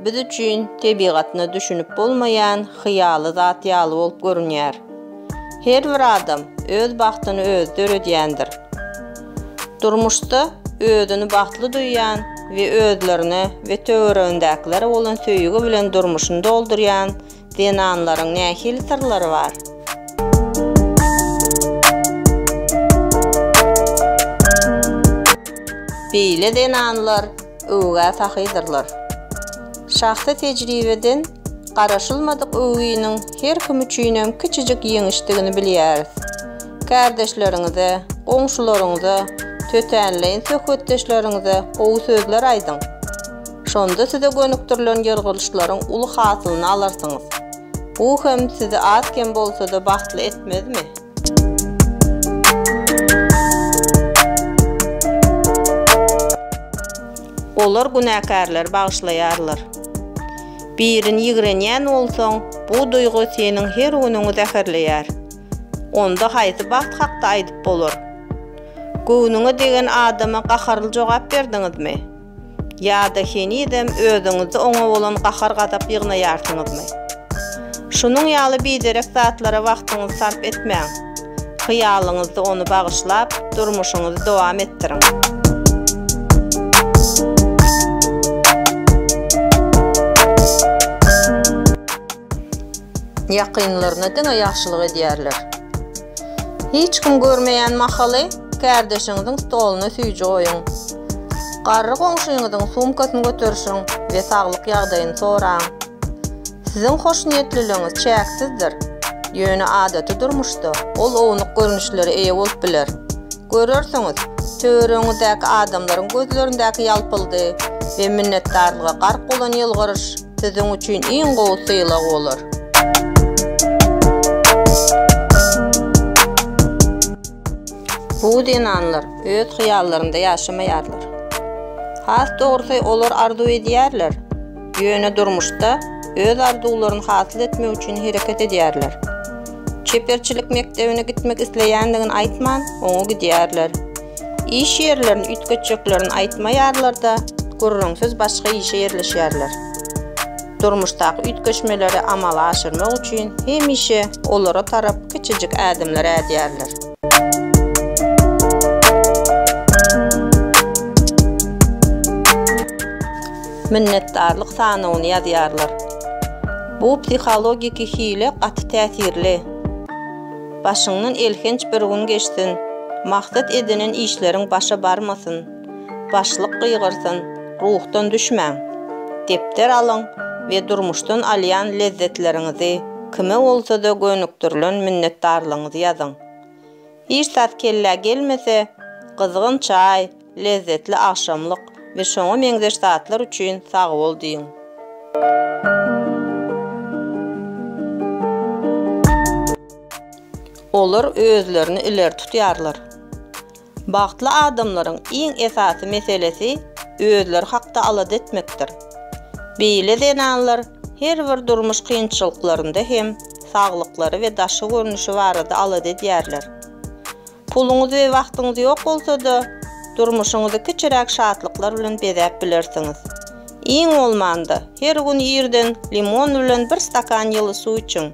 biz üçün tebigatyny düşünüp bolmayan hyýaly zat ýaly bolup görünýär. Her bir adam öz bagtyny öz döredýändir. Durmuşda özüni bagtly duýýan we özlerini we töweregindäkilere bolan söýügi bilen durmuşyny doldurýan denanlaryň nähili sirlary bar. Beýle denanlar öwge sahydyrylar. Şahsy tejribeden garaşylmadyk öwginiň her kim üçin kiçijik ýeňişdigini bilýäris. Kardeşleriňize, goňşularyňyza, tötänleýin söhbetdeşleriňize gowy sözler aýdyň. Şonda size gönüktirilen ýergilişleriň uly hasylyny alarsyňyz. Bu hem sizi azken bolsa da bagtly etmezmi? Olar günäkärler bagyşlaýarlar. Birini ýigrenýän bolsaň, bu duýgu seniň her günüňi zäherleýär. Onda haýsy bagt hakda aýdyp bolar. Göwnüňe degen adama gaharly jogap berdiňizmi? Ýa-da henidem özüňizi oňa bolan gahar gadap ýygnaýarsyňyzmy? Şunuň ýaly biderek zatlara wagtyňyzy sarp etmäň. Hyýalyňyzdy onu bagyşlap, durmuşyňyzy dowam ettiriň. Ýakynlaryna diňe ýaxşylyk edýärler. Hiç kim görmeýän mahaly kardeşiňiziň stoluny süýji goýuň. Garry goňşuňyzyň sumkasyny götürşiň we saglyk ýagdaýyny soraň. Siziň hoşniýetliligiňiz çäksizdir. Ýöne adaty durmuşda ol ownuk görnüşleri eýe bolup biler. Görersiňiz, töwereňizdäki adamlaryň gözlerindäki ýalpyldy we minnetdarlyga gark bolan ýylgyryş siziň üçin iň gowy syýlag bolar. Bu denanlar öz hyýallarynda ýaşamaýarlar. Has dogrusu olar arzu edýärler. Ýöne durmuşda öz arzuwlaryny hasyl etmek üçin hereket edýärler. Çeperçilik mektebine gitmek isleýändigini aýtman, oňa gidýärler. İş ýerlerini ütgeçeklerini aýtmaýarlar da, gurrunsyz başga işe ýerleşýärler. Durmuşdaky ütgeçmeleri amala aşyrmak üçin hemişe olara tarap kiçijik ädimler edýärler. Minnetdarlyk sanawyny ýazýarlar. Bu psihologiki hile gaty täsirli. Başyňdan elhenç bir gün geçsin, maksat edinen işleriň başa barmasyn, başlyk gyýgyrsyn, ruhdan düşmäň. Depter alyň we durmuşdan alýan lezzetleriňizi kime bolsa da gönüktirilen minnetdarlygyňyzy ýazyň. Hiç zat kelle gelmese, gyzgyn çay, lezzetli akşamlyk ve şoňa meňzeş zatlar üçin sag bol diýin. Olar özlerini ileri tutýarlar. Bagtly adamlaryň iň esasy meselesi özleri hakda alad etmekdir. Beýle denanlar her bir durmuş kynçylyklarynda hem saglyklary we daşy görnüşi barada alad edýärler. Puluňyz we wagtyňyz ýok bolsa da, durmuşyňyzy kiçirek şatlyklar bilen bezäp bilersiňiz. Iň bolmanda her gün ýerden limon bilen bir stakan ýyly suw içiň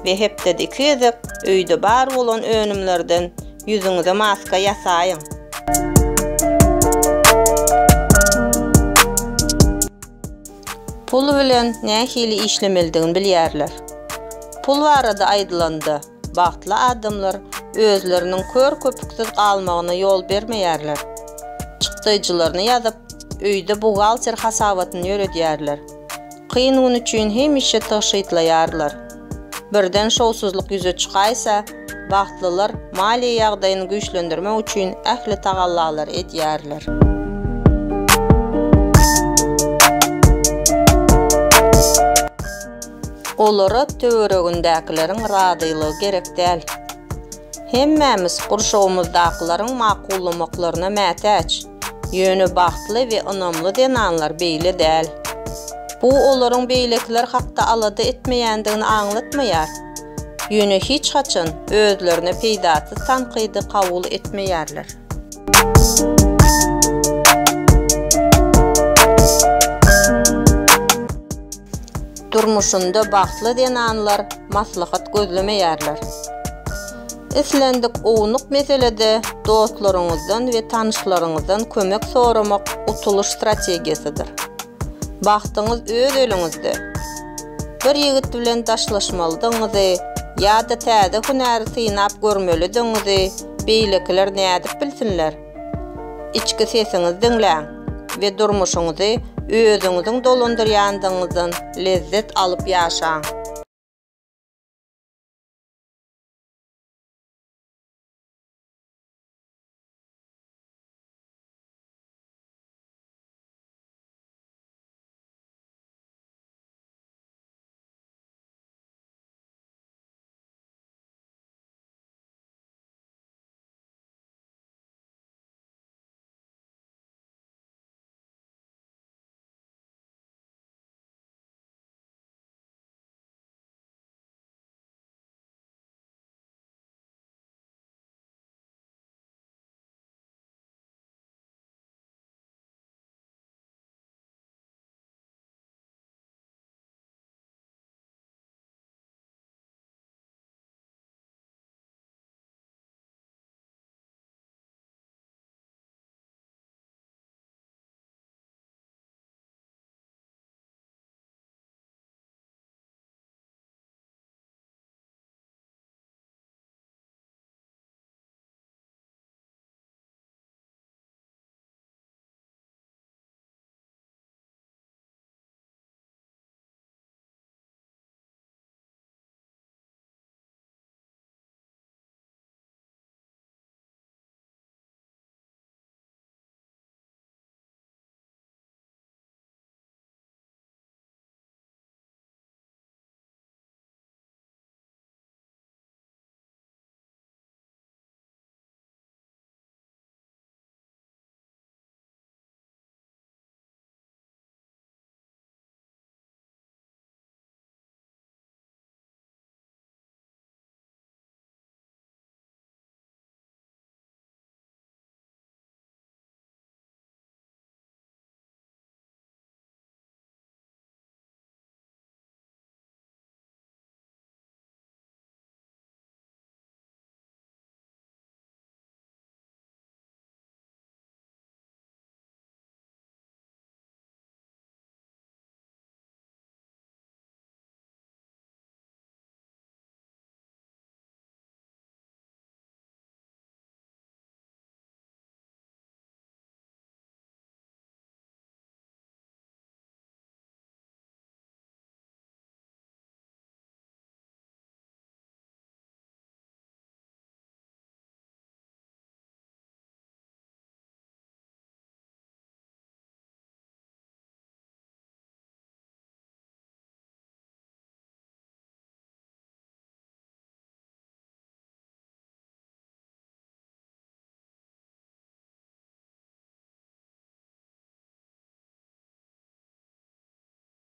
we hepde 2 gezek öýde bar bolan önümlerden ýüzüňize maska ýasaýyň. Pul bilen nähili işlemeldigini bilýärler. Pul barada aýdylanda, bagtly adamlar özleriniň kör köpüksiz galmagyna ýol bermeýärler. Çykdyjylaryny ýazyp, öýde bugalter hasabatyny ýöredýärler. Kyn gün üçin hemişe taşytlaýarlar. Birden şowsuzlyk ýüze çykaýsa, bagtlylar maliýe ýagdaýyny güýçlendirmek üçin ähli tagallalar edýärler. Olara töweregindäkileriň radylygy gerek däl. Hemmämiz gurşawymyzdakylaryň makullamaklaryna mätäç. Ýöne bagtly we ynamly denanlar beýle däl. Bu olaryň beýlekler hakda alada etmeýändigini aňlatmaýar. Ýöne hiç haçan özlerine peýdaty tanqydy kabul etmeýärler. durmuşunda baxtlı denanlar maslahat gözlemeýärler. Islendik ownuk meselede dostlaryňyzdan we tanışlaryňyzdan kömek soramak utuluş strategiyasidir. Baxtyňyz öz eliňizde. Bir ýigit bilen daşlaşmalydyňyzy ýa-da täze hünäri synap görmelidiňizi beýlekiler nädip bilsinler. İçki sesiňizi diňläň we durmuşyňyzy özüňiziň dolandyrýandygyňyzdan lezzet alyp ýaşaň.